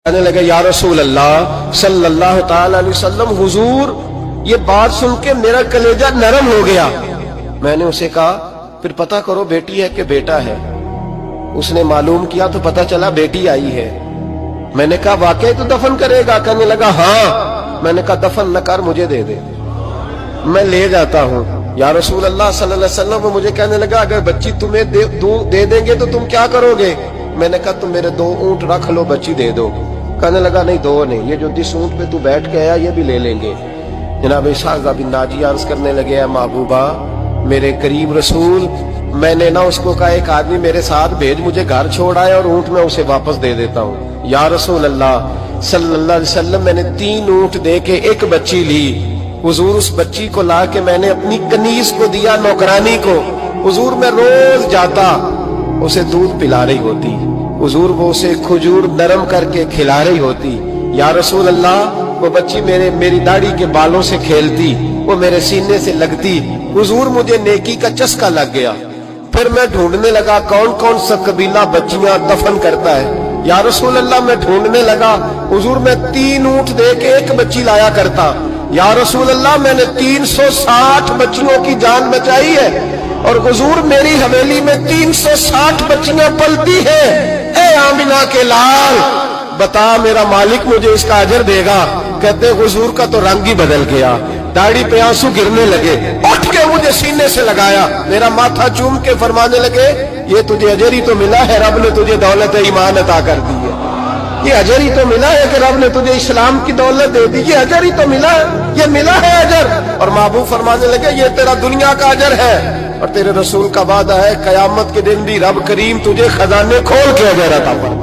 کہنے لگے یا رسول اللہ صلی اللہ تعالی علیہ وسلم، حضور یہ بات سن کے میرا کلیجہ نرم ہو گیا۔ میں نے اسے کہا پھر پتہ کرو بیٹی ہے کہ بیٹا ہے۔ اس نے معلوم کیا تو پتہ چلا بیٹی آئی ہے۔ میں نے کہا واقعی تو دفن کرے گا؟ کہنے لگا ہاں۔ میں نے کہا دفن نہ کر، مجھے دے دے، میں لے جاتا ہوں۔ یا رسول اللہ صلی اللہ علیہ وسلم، وہ مجھے کہنے لگا اگر بچی تمہیں دے دیں گے تو تم کیا کرو گے؟ میں نے کہا تم میرے 2 اونٹ رکھ لو، بچی دے دو۔ کہنے لگا نہیں 2 نہیں، یہ جو جس اونٹ پہ تو بیٹھ کے آیا یہ بھی لے لیں گے۔ جناب اسحاق بن ناجی عرض کرنے لگے اے محبوبہ میرے کریم رسول، میں نے نہ اس کو کہا ایک آدمی میرے ساتھ بھیج، مجھے گھر چھوڑ آئے اور اونٹ میں اسے واپس دے دیتا ہوں۔ یا رسول اللہ صلی اللہ علیہ وسلم، میں نے 3 اونٹ دے کے ایک بچی لی۔ حضور اس بچی کو لا کے میں نے اپنی کنیز کو دیا، نوکرانی کو۔ حضور میں روز جاتا، اسے دودھ پلا رہی ہوتی، حضور وہ اسے کھجور نرم کر کے کھلا رہی ہوتی۔ یا رسول اللہ وہ بچی میری داڑھی کے بالوں سے کھیلتی، وہ میرے سینے سے لگتی۔ حضور مجھے نیکی کا چسکا لگ گیا۔ پھر میں ڈھونڈنے لگا کون کون سا قبیلہ بچیاں دفن کرتا ہے۔ یا رسول اللہ میں ڈھونڈنے لگا، حضور میں 3 اونٹ دے کے ایک بچی لایا کرتا۔ یا رسول اللہ میں نے 360 بچیوں کی جان بچائی ہے، اور حضور میری حویلی میں 360 بچیاں پلتی ہیں۔ اے آمنہ کے لال بتا میرا مالک مجھے اس کا اجر دے گا؟ کہتے حضور کا تو رنگ ہی بدل گیا، داڑھی پہ آنسو گرنے لگے، اٹھ کے مجھے سینے سے لگایا، میرا ماتھا چوم کے فرمانے لگے یہ تجھے اجر ہی تو ملا ہے، رب نے تجھے دولت ایمان عطا کر دی ہے۔ یہ اجر ہی تو ملا ہے کہ رب نے تجھے اسلام کی دولت دے دی، یہ اجر ہی تو ملا ہے، یہ ملا ہے اجر۔ اور محبوب فرمانے لگے یہ تیرا دنیا کا اجر ہے، اور تیرے رسول کا وعدہ ہے قیامت کے دن بھی رب کریم تجھے خزانے کھول کے اجر عطا فرمائے۔